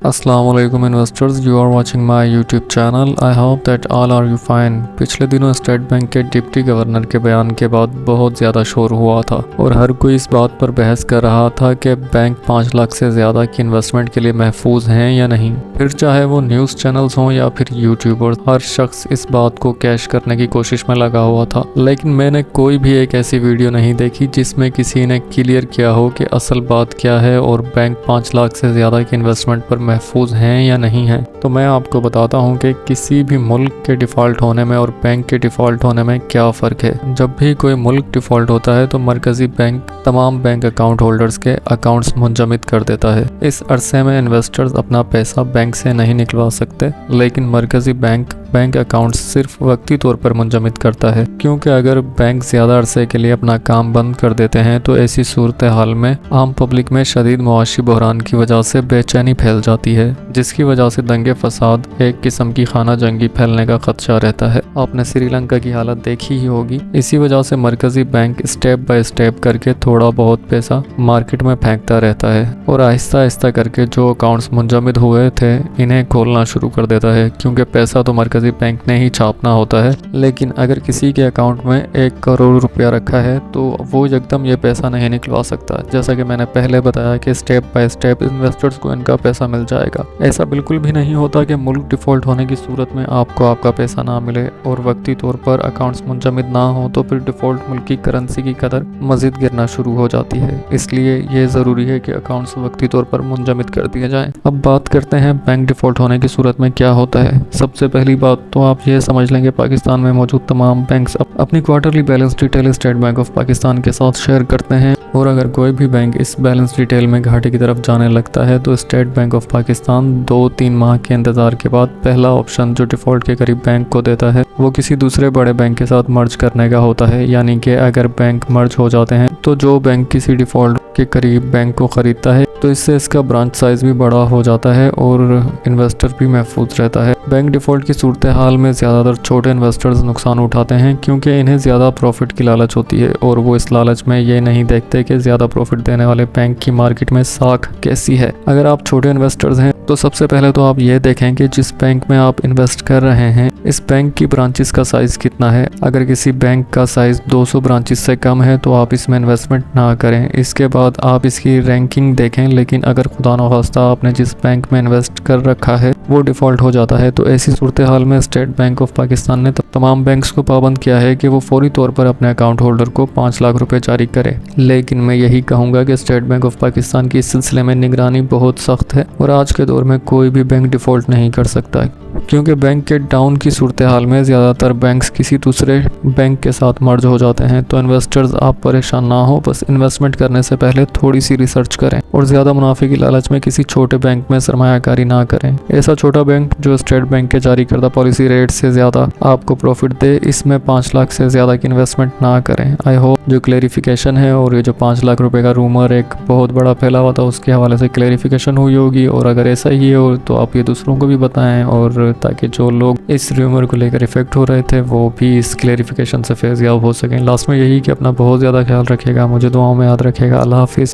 अस्सलाम वालेकुम investors, you are watching my YouTube channel. I hope that all are you fine. पिछले दिनों state bank के deputy governor के बयान के बाद बहुत ज़्यादा शोर हुआ था और हर कोई इस बात पर बहस कर रहा था कि बैंक 5 लाख से ज़्यादा की इन्वेस्टमेंट के लिए महफूज हैं या नहीं। फिर चाहे वो न्यूज़ चैनल्स हों या फिर यूट्यूबर्स, हर शख्स इस बात को कैश करने की कोशिश में लगा हुआ था। लेकिन मैंने कोई भी एक ऐसी वीडियो नहीं देखी जिसमें किसी ने क्लियर किया हो कि असल बात क्या है और बैंक 5 लाख से ज़्यादा की इन्वेस्टमेंट पर महफूज हैं या नहीं हैं। तो मैं आपको बताता हूं कि किसी भी मुल्क के डिफ़ॉल्ट होने में और बैंक के डिफ़ॉल्ट होने में क्या फ़र्क है। जब भी कोई मुल्क डिफ़ॉल्ट होता है तो मरकज़ी बैंक तमाम बैंक अकाउंट होल्डर्स के अकाउंट्स मुंजमद कर देता है। इस अरसे में इन्वेस्टर्स अपना पैसा बैंक से नहीं निकलवा सकते, लेकिन मरकज़ी बैंक अकाउंट्स सिर्फ वक्ती तौर पर मुंजमद करता है, क्योंकि अगर बैंक ज़्यादा अरसे के लिए अपना काम बंद कर देते हैं तो ऐसी सूरत हाल में आम पब्लिक में शदीद मुआशी बहरान की वजह से बेचैनी फैल जाती है, जिसकी वजह से दंगे फसाद, एक किस्म की खाना जंगी फैलने का खदशा रहता है। आपने श्रीलंका की हालत देखी ही होगी। इसी वजह से मरकज़ी बैंक स्टेप बाय स्टेप करके थोड़ा बहुत पैसा मार्केट में फेंकता रहता है और आहिस्ता आहिस्ता करके जो अकाउंट्स मुंजमद हुए थे इन्हें खोलना शुरू कर देता है, क्योंकि पैसा तो मरकज़ी बैंक ने ही छापना होता है। लेकिन अगर किसी के अकाउंट में 1 करोड़ रुपया रखा है तो वो एकदम ये पैसा नहीं निकलवा सकता। जैसा कि मैंने पहले बताया कि स्टेप बाय स्टेप इन्वेस्टर्स को इनका पैसा मिल जाएगा। ऐसा बिल्कुल भी नहीं होता कि मुल्क डिफ़ॉल्ट होने की सूरत में आपको आपका पैसा ना मिले और वक्ती तौर पर अकाउंट्स मुंजमद ना हो तो फिर डिफ़ॉल्ट मुल्क की करेंसी की कदर मज़ीद गिरना शुरू हो जाती है। इसलिए ये ज़रूरी है कि अकाउंट्स वक्ती तौर पर मुंजमद कर दिए जाएं। अब बात करते हैं बैंक डिफ़ॉल्ट होने की सूरत में क्या होता है। सबसे पहली बात तो आप ये समझ लेंगे, पाकिस्तान में मौजूद तमाम बैंक्स अपनी quarterly balance detail state bank of Pakistan के साथ शेयर करते हैं और अगर कोई भी बैंक इस बैलेंस डिटेल में घाटे की तरफ जाने लगता है तो स्टेट बैंक ऑफ पाकिस्तान 2-3 माह के इंतजार के बाद पहला ऑप्शन जो डिफ़ॉल्ट के करीब बैंक को देता है वो किसी दूसरे बड़े बैंक के साथ मर्ज करने का होता है। यानी कि अगर बैंक मर्ज हो जाते हैं तो जो बैंक किसी डिफ़ॉल्ट के करीब बैंक को ख़रीदता है तो इससे इसका ब्रांच साइज़ भी बड़ा हो जाता है और इन्वेस्टर भी महफूज रहता है। बैंक डिफ़ॉल्ट की सूरत हाल में ज़्यादातर छोटे इन्वेस्टर्स नुकसान उठाते हैं, क्योंकि इन्हें ज़्यादा प्रॉफिट की लालच होती है और वो इस लालच में ये नहीं देखते कि ज़्यादा प्रॉफिट देने वाले बैंक की मार्केट में साख कैसी है। अगर आप छोटे इन्वेस्टर्स हैं तो सबसे पहले तो आप ये देखें कि जिस बैंक में आप इन्वेस्ट कर रहे हैं इस बैंक की ब्रांचेस का साइज़ कितना है। अगर किसी बैंक का साइज़ 200 ब्रांचेस से कम है तो आप इसमें इन्वेस्टमेंट ना करें। इसके बाद आप इसकी रैंकिंग देखें। लेकिन अगर खुदा न खास्ता आपने जिस बैंक में इन्वेस्ट कर रखा है वो डिफ़ॉल्ट हो जाता है तो ऐसी सूरत हाल में स्टेट बैंक ऑफ पाकिस्तान ने तमाम बैंक्स को पाबंद किया है कि वो फौरी तौर पर अपने अकाउंट होल्डर को 5 लाख रुपए जारी करे। लेकिन मैं यही कहूँगा कि स्टेट बैंक ऑफ पाकिस्तान की इस सिलसिले में निगरानी बहुत सख्त है और आज के दौर में कोई भी बैंक डिफ़ॉल्ट नहीं कर सकता, क्योंकि बैंक के डाउन की सूरत हाल में ज़्यादातर बैंक्स किसी दूसरे बैंक के साथ मर्ज हो जाते हैं। तो इन्वेस्टर्स आप परेशान ना हो, बस इन्वेस्टमेंट करने से पहले थोड़ी सी रिसर्च करें और ज़्यादा मुनाफे की लालच में किसी छोटे बैंक में सरमायाकारी ना करें। ऐसा छोटा बैंक जो स्टेट बैंक के जारी करदा पॉलिसी रेट से ज़्यादा आपको प्रॉफिट दे, इसमें 5 लाख से ज़्यादा की इन्वेस्टमेंट ना करें। आई होप जो क्लैरिफिकेशन है और ये जो 5 लाख रुपए का रूमर एक बहुत बड़ा फैला हुआ था उसके हवाले से क्लैरिफिकेशन हुई होगी, और अगर ऐसा ही हो तो आप ये दूसरों को भी बताएं और ताकि जो लोग इस रूमर को लेकर इफेक्ट हो रहे थे वो भी इस क्लैरिफिकेशन से फैज़याब हो सकें। लास्ट में यही कि अपना बहुत ज़्यादा ख्याल रखिएगा, मुझे दुआओं में याद रखिएगा। अल्लाह हाफिज़।